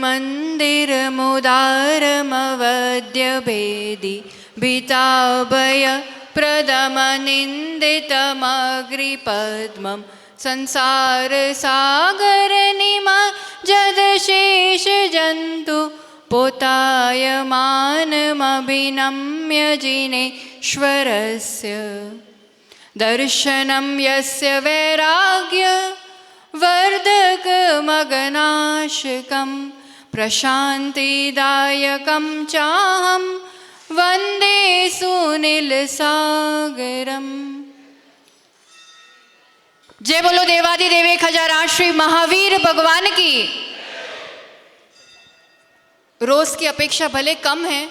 मन्दिरमुदारमवद्यभेदि भीताभय प्रदमनिन्दितमग्रिपद्मं संसारसागरनिमज्जदशेषजन्तु पोतायमानमभिनम्य जिनेश्वरस्य दर्शनं यस्य वैराग्य वर्धकमगनाशकं प्रशान्तिदायकं चाहं वन्दे सुनीलसागरम्। जय बोलो देवादिदेव 1008 श्री महावीर भगवान की। रोज की अपेक्षा भले कम है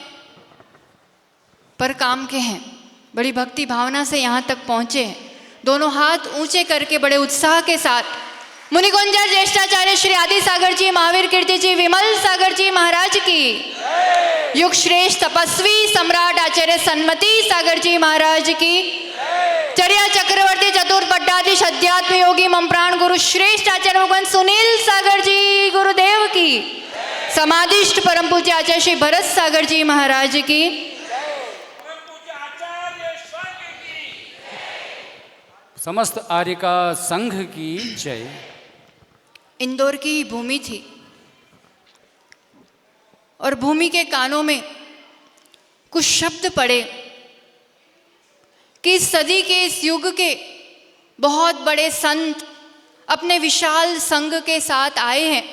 पर काम के हैं। बड़ी भक्ति भावना से यहाँ तक पहुँचे हैं। दोनों हाथ ऊंचे करके बड़े उत्साह के साथ मुनिकुंजा ज्येष्ठाचार्य श्री आदि सागर जी, महावीर कीर्ति जी, विमल सागर जी महाराज की, युग श्रेष्ठ तपस्वी सम्राट आचार्य सन्मति सागर जी महाराज की, चर्या चक्रवर्ती चतुर्थ पट्टाधीश अध्यात्म योगी मम प्राण गुरु श्रेष्ठ आचार्य भगवान सुनील सागर जी गुरुदेव की, समाधिष्ठ परम पूज्य आचार्य श्री भरत सागर जी महाराज की, समस्त आर्य का संघ की जय। इंदौर की भूमि थी और भूमि के कानों में कुछ शब्द पड़े कि इस सदी के इस युग के बहुत बड़े संत अपने विशाल संघ के साथ आए हैं,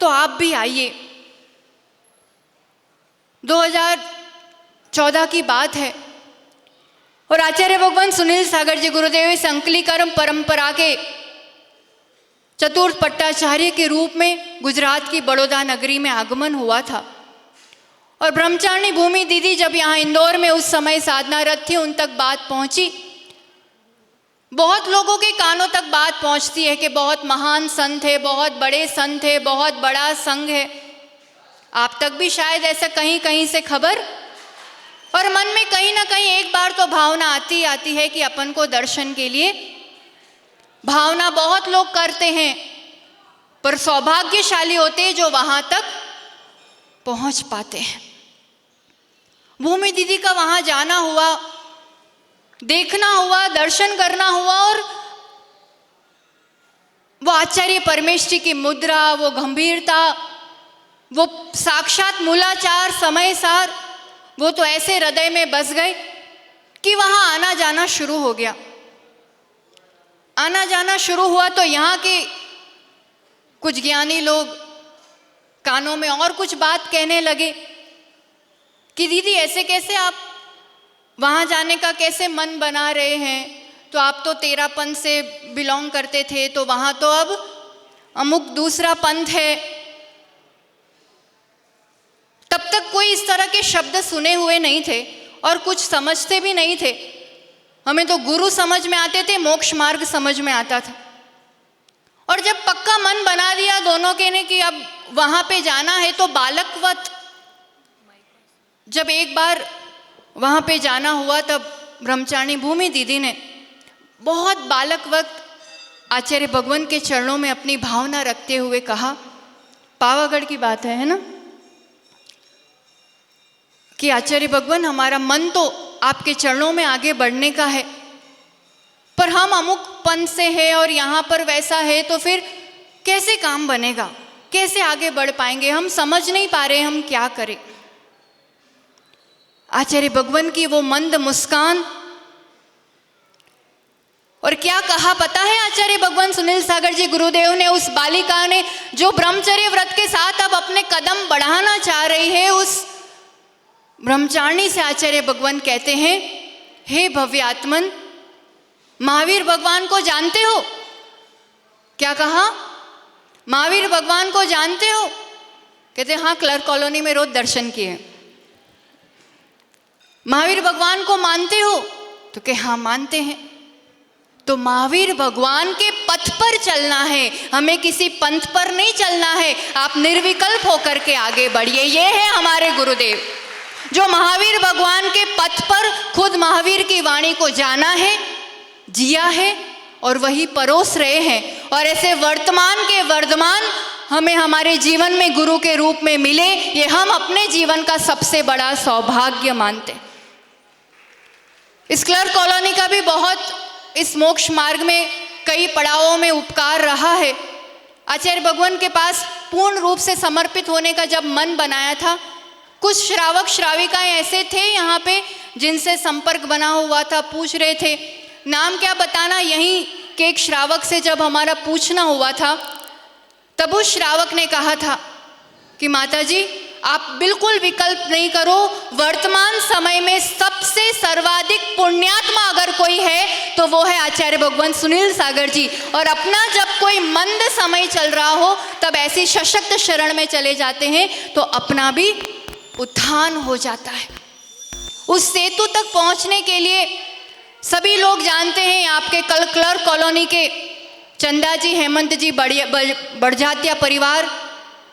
तो आप भी आइए। 2014 की बात है और आचार्य भगवान सुनील सागर जी गुरुदेव संकली कर्म परंपरा के चतुर्थ पट्टाचार्य के रूप में गुजरात की बड़ौदा नगरी में आगमन हुआ था। और ब्रह्मचारिणी भूमि दीदी जब यहाँ इंदौर में उस समय साधनारत थी, उन तक बात पहुंची। बहुत लोगों के कानों तक बात पहुंचती है कि बहुत महान संत है, बहुत बड़े संत है, बहुत बड़ा संघ है। आप तक भी शायद ऐसा कहीं कहीं से खबर, और मन में कहीं ना कहीं एक बार तो भावना आती है कि अपन को दर्शन के लिए भावना बहुत लोग करते हैं, पर सौभाग्यशाली होते हैं जो वहां तक पहुंच पाते हैं। भूमि दीदी का वहां जाना हुआ, देखना हुआ, दर्शन करना हुआ, और वो आचार्य परमेश्वरी की मुद्रा, वो गंभीरता, वो साक्षात मूलाचार, समय सार, वो तो ऐसे हृदय में बस गए कि वहां आना जाना शुरू हो गया। आना जाना शुरू हुआ तो यहाँ के कुछ ज्ञानी लोग कानों में और कुछ बात कहने लगे कि दीदी ऐसे कैसे आप वहाँ जाने का कैसे मन बना रहे हैं, तो आप तो 13 पंथ से बिलोंग करते थे, तो वहाँ तो अब अमुक दूसरा पंथ है। तब तक कोई इस तरह के शब्द सुने हुए नहीं थे और कुछ समझते भी नहीं थे। हमें तो गुरु समझ में आते थे, मोक्ष मार्ग समझ में आता था। और जब पक्का मन बना दिया दोनों के ने कि अब वहाँ पे जाना है, तो बालकवत जब एक बार वहाँ पे जाना हुआ, तब ब्रह्मचारिणी भूमि दीदी ने बहुत बालकवत आचार्य भगवान के चरणों में अपनी भावना रखते हुए कहा, पावागढ़ की बात है ना, कि आचार्य भगवान हमारा मन तो आपके चरणों में आगे बढ़ने का है, पर हम अमुक पंथ से है और यहाँ पर वैसा है, तो फिर कैसे काम बनेगा, कैसे आगे बढ़ पाएंगे, हम समझ नहीं पा रहे हम क्या करें। आचार्य भगवान की वो मंद मुस्कान, और क्या कहा पता है आचार्य भगवान सुनील सागर जी गुरुदेव ने उस बालिका ने जो ब्रह्मचर्य व्रत के साथ अब अपने कदम बढ़ाना चाह रही है, उस ब्रह्मचारिणी से आचार्य भगवान कहते हैं, हे भव्यात्मन, महावीर भगवान को जानते हो? क्या कहा? महावीर भगवान को जानते हो? कहते हाँ, क्लर्क कॉलोनी में रोज दर्शन किए। महावीर भगवान को मानते हो? तो कहे हाँ मानते हैं। तो महावीर भगवान के पथ पर चलना है, हमें किसी पंथ पर नहीं चलना है। आप निर्विकल्प होकर के आगे बढ़िए। ये है हमारे गुरुदेव जो महावीर भगवान के पथ पर खुद महावीर की वाणी को जाना है, जिया है और वही परोस रहे हैं। और ऐसे वर्तमान के वर्धमान हमें हमारे जीवन में गुरु के रूप में मिले, ये हम अपने जीवन का सबसे बड़ा सौभाग्य मानते हैं। इस क्लर्क कॉलोनी का भी बहुत इस मोक्ष मार्ग में कई पड़ावों में उपकार रहा है। आचार्य भगवान के पास पूर्ण रूप से समर्पित होने का जब मन बनाया था, कुछ श्रावक श्राविकाएं ऐसे थे यहाँ पे जिनसे संपर्क बना हुआ था, पूछ रहे थे, नाम क्या बताना। यहीं के एक श्रावक से जब हमारा पूछना हुआ था, तब उस श्रावक ने कहा था कि माता जी आप बिल्कुल विकल्प नहीं करो, वर्तमान समय में सबसे सर्वाधिक पुण्यात्मा अगर कोई है तो वो है आचार्य भगवान सुनील सागर जी। और अपना जब कोई मंद समय चल रहा हो तब ऐसी सशक्त शरण में चले जाते हैं तो अपना भी उत्थान हो जाता है। उस सेतु तक पहुंचने के लिए सभी लोग जानते हैं, आपके क्लर्क कॉलोनी के चंदा जी, हेमंत जी, बड़जात्या परिवार,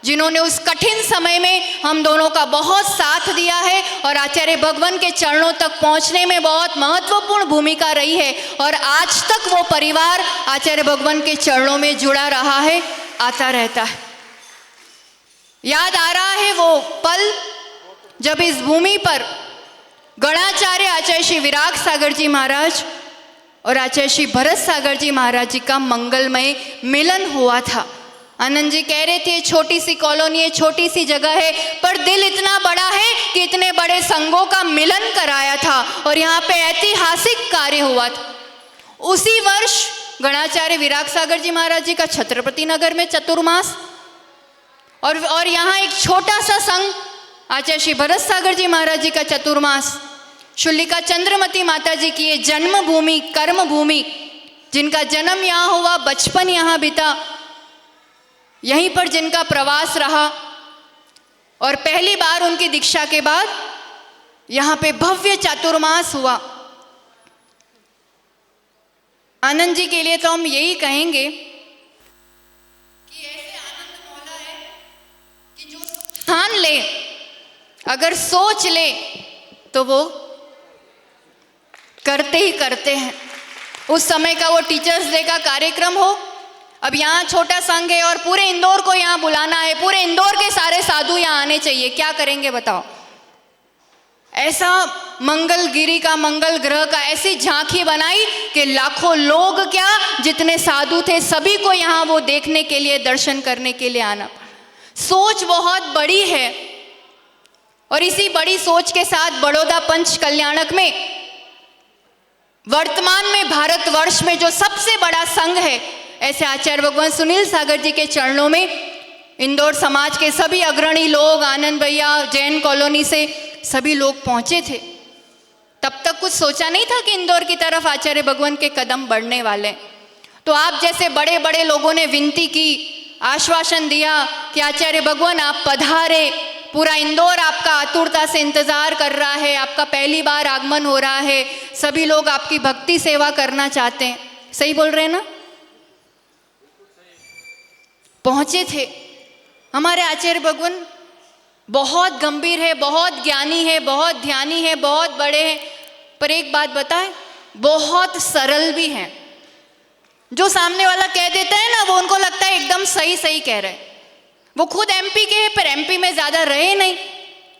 जिन्होंने उस कठिन समय में हम दोनों का बहुत साथ दिया है और आचार्य भगवान के चरणों तक पहुंचने में बहुत महत्वपूर्ण भूमिका रही है। और आज तक वो परिवार आचार्य भगवान के चरणों में जुड़ा रहा है, आता रहता है। याद आ रहा है वो पल जब इस भूमि पर गणाचार्य आचार्य श्री विराग सागर जी महाराज और आचार्य श्री भरत सागर जी महाराज जी का मंगलमय मिलन हुआ था। आनंद जी कह रहे थे, छोटी सी कॉलोनी है, छोटी सी जगह है, पर दिल इतना बड़ा है कि इतने बड़े संघों का मिलन कराया था और यहाँ पे ऐतिहासिक कार्य हुआ था। उसी वर्ष गणाचार्य विराग सागर जी महाराज जी का छत्रपति नगर में चतुर्मास, और यहाँ एक छोटा सा संघ आचार्य श्री भरत सागर जी महाराज जी का चतुर्मास, शुल्लिका चंद्रमती माता जी की ये जन्मभूमि, कर्म भूमि, जिनका जन्म यहाँ हुआ, बचपन यहाँ बीता, यहीं पर जिनका प्रवास रहा, और पहली बार उनकी दीक्षा के बाद यहाँ पे भव्य चातुर्मास हुआ। आनंद जी के लिए तो हम यही कहेंगे कि ऐसे आनंद मौला है कि जो ठान ले, अगर सोच ले तो वो करते ही करते हैं। उस समय का वो टीचर्स डे का कार्यक्रम हो, अब यहाँ छोटा संघ है और पूरे इंदौर को यहाँ बुलाना है, पूरे इंदौर के सारे साधु यहाँ आने चाहिए, क्या करेंगे बताओ। ऐसा मंगलगिरी का, मंगल ग्रह का ऐसी झांकी बनाई कि लाखों लोग क्या, जितने साधु थे सभी को यहाँ वो देखने के लिए, दर्शन करने के लिए आना। सोच बहुत बड़ी है और इसी बड़ी सोच के साथ बड़ौदा पंच कल्याणक में वर्तमान में भारतवर्ष में जो सबसे बड़ा संघ है, ऐसे आचार्य भगवान सुनील सागर जी के चरणों में इंदौर समाज के सभी अग्रणी लोग, आनंद भैया, जैन कॉलोनी से सभी लोग पहुंचे थे। तब तक कुछ सोचा नहीं था कि इंदौर की तरफ आचार्य भगवान के कदम बढ़ने वाले। तो आप जैसे बड़े बड़े लोगों ने विनती की, आश्वासन दिया कि आचार्य भगवान आप पधारे, पूरा इंदौर आपका आतुरता से इंतजार कर रहा है, आपका पहली बार आगमन हो रहा है, सभी लोग आपकी भक्ति सेवा करना चाहते हैं। सही बोल रहे हैं ना? पहुंचे थे। हमारे आचार्य भगवान बहुत गंभीर है, बहुत ज्ञानी है, बहुत ध्यानी है, बहुत बड़े हैं, पर एक बात बताएं, बहुत सरल भी हैं। जो सामने वाला कह देता है ना, वो उनको लगता है एकदम सही सही कह रहे हैं। वो खुद एमपी के हैं, पर एमपी में ज़्यादा रहे नहीं।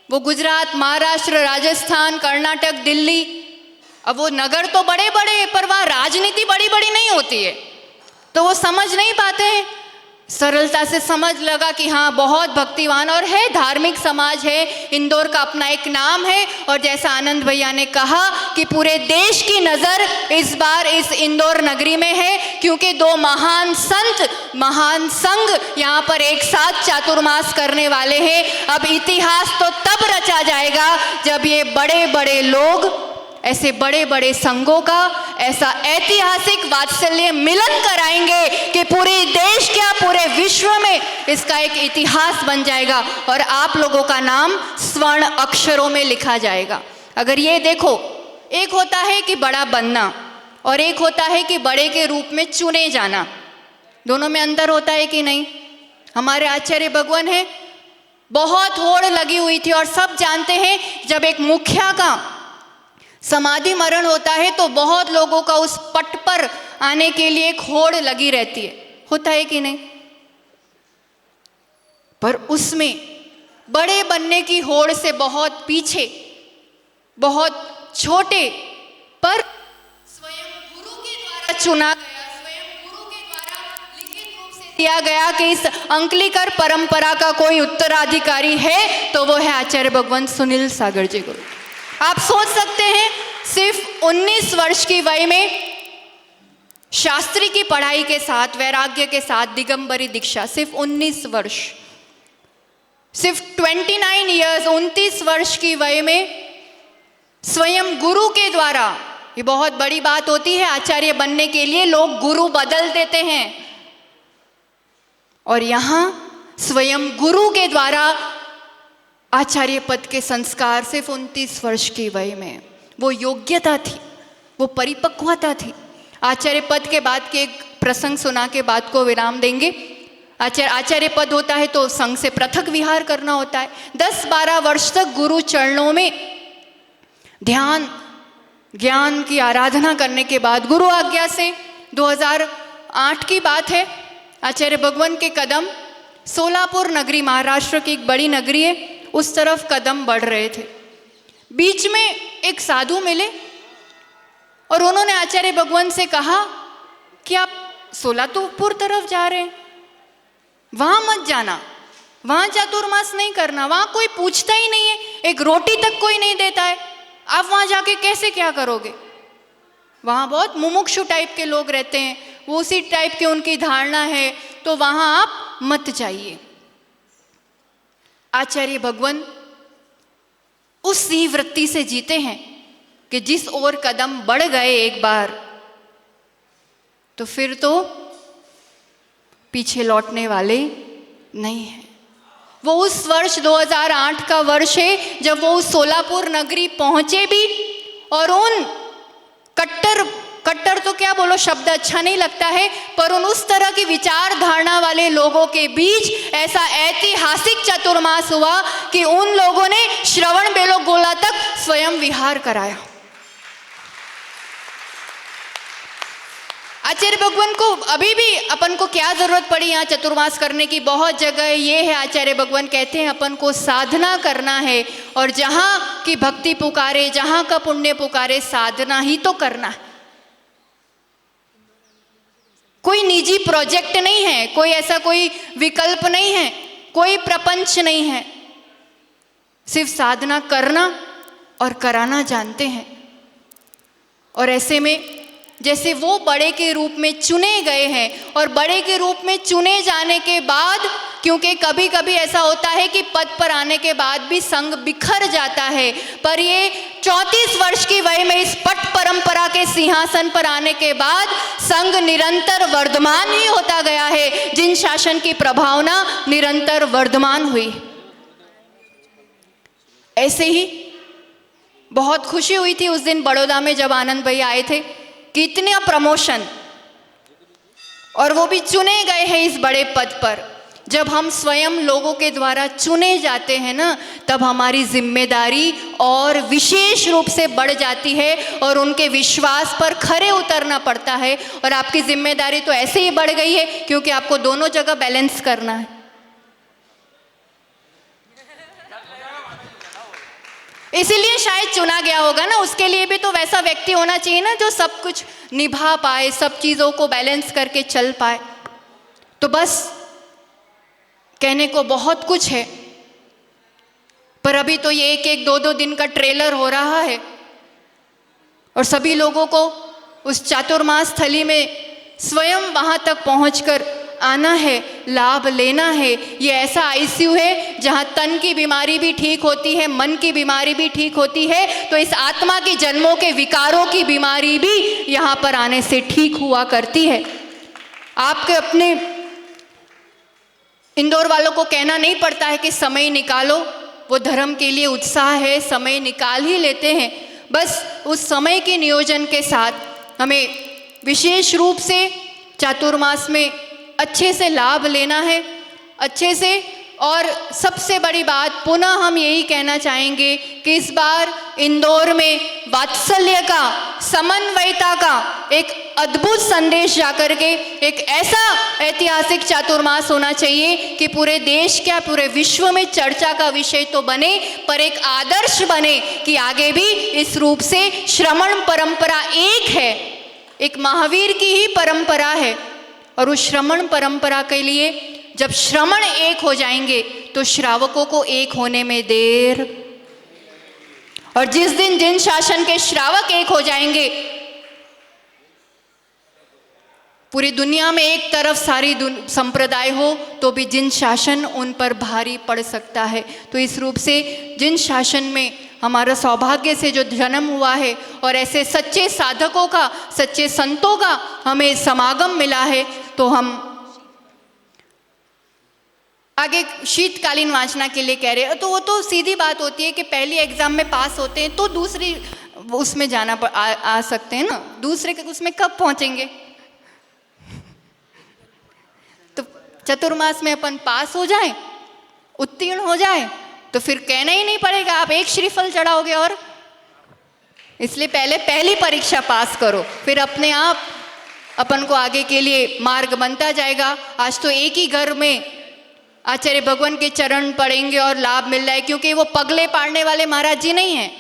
वो गुजरात, महाराष्ट्र, राजस्थान, कर्नाटक, दिल्ली, अब वो नगर तो बड़े बड़े हैं, पर वहाँ राजनीति बड़ी बड़ी नहीं होती है, तो वो समझ नहीं पाते हैं। सरलता से समझ लगा कि हाँ, बहुत भक्तिवान और है, धार्मिक समाज है, इंदौर का अपना एक नाम है। और जैसा आनंद भैया ने कहा कि पूरे देश की नज़र इस बार इस इंदौर नगरी में है, क्योंकि दो महान संत, महान संघ यहाँ पर एक साथ चातुर्मास करने वाले हैं। अब इतिहास तो तब रचा जाएगा जब ये बड़े बड़े लोग, ऐसे बड़े बड़े संघों का ऐसा ऐतिहासिक वात्सल्य मिलन कराएंगे कि पूरे देश क्या, पूरे विश्व में इसका एक इतिहास बन जाएगा और आप लोगों का नाम स्वर्ण अक्षरों में लिखा जाएगा। अगर ये देखो, एक होता है कि बड़ा बनना और एक होता है कि बड़े के रूप में चुने जाना, दोनों में अंतर होता है कि नहीं? हमारे आचार्य भगवान है, बहुत होड़ लगी हुई थी और सब जानते हैं जब एक मुखिया का समाधि मरण होता है तो बहुत लोगों का उस पट पर आने के लिए एक होड़ लगी रहती है, होता है कि नहीं? पर उसमें बड़े बनने की होड़ से बहुत पीछे, बहुत छोटे पर स्वयं गुरु के द्वारा चुना गया, स्वयं गुरु के द्वारा लिखित रूप से दिया गया कि इस अंकलिकर परंपरा का कोई उत्तराधिकारी है तो वो है आचार्य भगवंत सुनील सागर जी गुरु। आप सोच सकते हैं, सिर्फ 19 वर्ष की वय में शास्त्री की पढ़ाई के साथ, वैराग्य के साथ दिगंबरी दीक्षा, सिर्फ 19 वर्ष, सिर्फ 29 ईयर्स, 29 वर्ष की वय में स्वयं गुरु के द्वारा, ये बहुत बड़ी बात होती है, आचार्य बनने के लिए लोग गुरु बदल देते हैं, और यहां स्वयं गुरु के द्वारा आचार्य पद के संस्कार सिर्फ 29 वर्ष की वय में, वो योग्यता थी, वो परिपक्वता थी। आचार्य पद के बाद के एक प्रसंग सुना के बात को विराम देंगे। आचार्य पद होता है तो संघ से पृथक विहार करना होता है। 10-12 वर्ष तक गुरु चरणों में ध्यान ज्ञान की आराधना करने के बाद गुरु आज्ञा से 2008 की बात है, आचार्य भगवंत के कदम सोलापुर नगरी, महाराष्ट्र की एक बड़ी नगरी है, उस तरफ कदम बढ़ रहे थे। बीच में एक साधु मिले और उन्होंने आचार्य भगवंत से कहा कि आप सोलापुर तरफ जा रहे हैं, वहां मत जाना, वहां चातुर्मास नहीं करना, वहां कोई पूछता ही नहीं है, एक रोटी तक कोई नहीं देता है, आप वहां जाके कैसे क्या करोगे? वहां बहुत मुमुक्षु टाइप के लोग रहते हैं, वो उसी टाइप की उनकी धारणा है, तो वहां आप मत जाइए। आचार्य भगवंत उसी वृत्ति से जीते हैं कि जिस ओर कदम बढ़ गए एक बार, तो फिर तो पीछे लौटने वाले नहीं है। वो उस वर्ष 2008 का वर्ष है जब वो उस सोलापुर नगरी पहुंचे भी, और उन कट्टर तो क्या बोलो, शब्द अच्छा नहीं लगता है, पर उस तरह की विचार धारणा वाले लोगों के बीच ऐसा ऐतिहासिक चतुर्मास हुआ कि उन लोगों ने श्रवण बेलोगोला तक स्वयं विहार कराया। आचार्य भगवान को अभी भी अपन को क्या जरूरत पड़ी यहाँ चतुर्मास करने की, बहुत जगह ये है। आचार्य भगवान कहते हैं अपन को साधना करना है, और जहाँ की भक्ति पुकारे, जहाँ का पुण्य पुकारे, साधना ही तो करना है। कोई निजी प्रोजेक्ट नहीं है, कोई ऐसा कोई विकल्प नहीं है, कोई प्रपंच नहीं है, सिर्फ साधना करना और कराना जानते हैं। और ऐसे में जैसे वो बड़े के रूप में चुने गए हैं, और बड़े के रूप में चुने जाने के बाद, क्योंकि कभी कभी ऐसा होता है कि पद पर आने के बाद भी संघ बिखर जाता है, पर ये 34 वर्ष की वय में इस पट परंपरा के सिंहासन पर आने के बाद संघ निरंतर वर्धमान ही होता गया है। जिन शासन की प्रभावना निरंतर वर्धमान हुई। ऐसे ही बहुत खुशी हुई थी उस दिन बड़ौदा में जब आनंद भैया आए थे, कितना प्रमोशन, और वो भी चुने गए हैं इस बड़े पद पर। जब हम स्वयं लोगों के द्वारा चुने जाते हैं ना, तब हमारी जिम्मेदारी और विशेष रूप से बढ़ जाती है, और उनके विश्वास पर खरे उतरना पड़ता है। और आपकी जिम्मेदारी तो ऐसे ही बढ़ गई है क्योंकि आपको दोनों जगह बैलेंस करना है। इसीलिए शायद चुना गया होगा ना, उसके लिए भी तो वैसा व्यक्ति होना चाहिए ना जो सब कुछ निभा पाए, सब चीज़ों को बैलेंस करके चल पाए। तो बस कहने को बहुत कुछ है, पर अभी तो ये 1-1, 2-2 दिन का ट्रेलर हो रहा है, और सभी लोगों को उस चातुर्मास थली में स्वयं वहाँ तक पहुँचकर आना है, लाभ लेना है। ये ऐसा आईसीयू है जहाँ तन की बीमारी भी ठीक होती है, मन की बीमारी भी ठीक होती है, तो इस आत्मा की जन्मों के विकारों की बीमारी भी यहाँ पर आने से ठीक हुआ करती है। आपके अपने इंदौर वालों को कहना नहीं पड़ता है कि समय निकालो, वो धर्म के लिए उत्साह है, समय निकाल ही लेते हैं। बस उस समय के नियोजन के साथ हमें विशेष रूप से चातुर्मास में अच्छे से लाभ लेना है, अच्छे से। और सबसे बड़ी बात पुनः हम यही कहना चाहेंगे कि इस बार इंदौर में वात्सल्य का, समन्वयता का एक अद्भुत संदेश जाकर के एक ऐसा ऐतिहासिक चातुर्मास होना चाहिए कि पूरे देश क्या पूरे विश्व में चर्चा का विषय तो बने, पर एक आदर्श बने कि आगे भी इस रूप से श्रमण परंपरा एक है, एक महावीर की ही परंपरा है। और उस श्रमण परंपरा के लिए जब श्रमण एक हो जाएंगे तो श्रावकों को एक होने में देर, और जिस दिन जिन शासन के श्रावक एक हो जाएंगे, पूरी दुनिया में एक तरफ सारी संप्रदाय हो तो भी जिन शासन उन पर भारी पड़ सकता है। तो इस रूप से जिन शासन में हमारा सौभाग्य से जो जन्म हुआ है और ऐसे सच्चे साधकों का, सच्चे संतों का हमें समागम मिला है, तो हम आगे शीतकालीन वाचना के लिए कह रहे हैं। तो वो तो सीधी बात होती है कि पहली एग्जाम में पास होते हैं तो दूसरी उसमें जाना आ सकते हैं ना, दूसरे उसमें कब पहुंचेंगे? तो चतुर्मास में अपन पास हो जाए, उत्तीर्ण हो जाए, तो फिर कहना ही नहीं पड़ेगा आप एक श्रीफल चढ़ाओगे। और इसलिए पहले पहली परीक्षा पास करो, फिर अपने आप अपन को आगे के लिए मार्ग बनता जाएगा। आज तो एक ही घर में आचार्य भगवान के चरण पड़ेंगे और लाभ मिल रहा है, क्योंकि वो पगले पाड़ने वाले महाराज जी नहीं हैं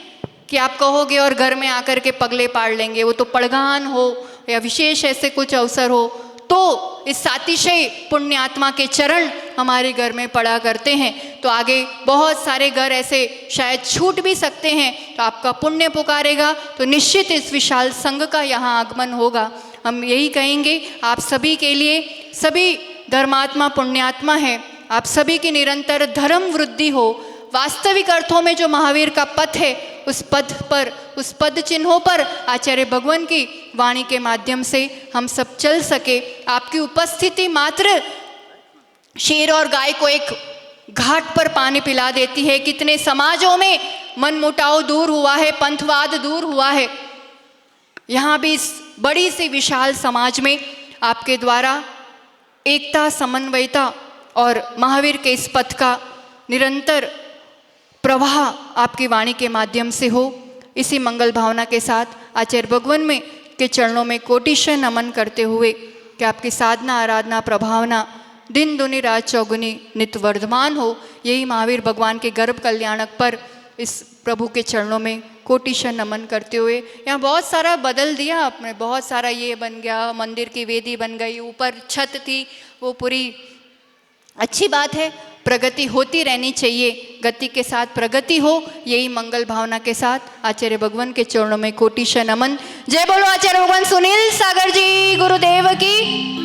कि आप कहोगे और घर में आकर के पगले पाड़ लेंगे। वो तो पड़गान हो या विशेष ऐसे कुछ अवसर हो तो इस सातिशय पुण्यात्मा के चरण हमारे घर में पड़ा करते हैं। तो आगे बहुत सारे घर ऐसे शायद छूट भी सकते हैं, तो आपका पुण्य पुकारेगा तो निश्चित इस विशाल संघ का यहाँ आगमन होगा। हम यही कहेंगे आप सभी के लिए, सभी धर्मात्मा पुण्यात्मा है, आप सभी की निरंतर धर्म वृद्धि हो। वास्तविक अर्थों में जो महावीर का पथ है उस पथ पर, उस पद चिन्हों पर आचार्य भगवान की वाणी के माध्यम से हम सब चल सके। आपकी उपस्थिति मात्र शेर और गाय को एक घाट पर पानी पिला देती है। कितने समाजों में मनमुटाव दूर हुआ है, पंथवाद दूर हुआ है। यहाँ भी इस बड़ी सी विशाल समाज में आपके द्वारा एकता, समन्वयता और महावीर के इस पथ का निरंतर प्रवाह आपकी वाणी के माध्यम से हो। इसी मंगल भावना के साथ आचार्य भगवान में के चरणों में कोटिशः नमन करते हुए कि आपकी साधना, आराधना, प्रभावना दिन दुनी रात चौगुनी नित्य वर्धमान हो, यही महावीर भगवान के गर्भ कल्याणक पर इस प्रभु के चरणों में कोटिशः नमन करते हुए। यहाँ बहुत सारा बदल दिया आपने, बहुत सारा ये बन गया, मंदिर की वेदी बन गई, ऊपर छत थी, वो पूरी अच्छी बात है, प्रगति होती रहनी चाहिए, गति के साथ प्रगति हो, यही मंगल भावना के साथ आचार्य भगवान के चरणों में कोटिशः नमन। जय बोलो आचार्य भगवान सुनील सागर जी गुरुदेव की।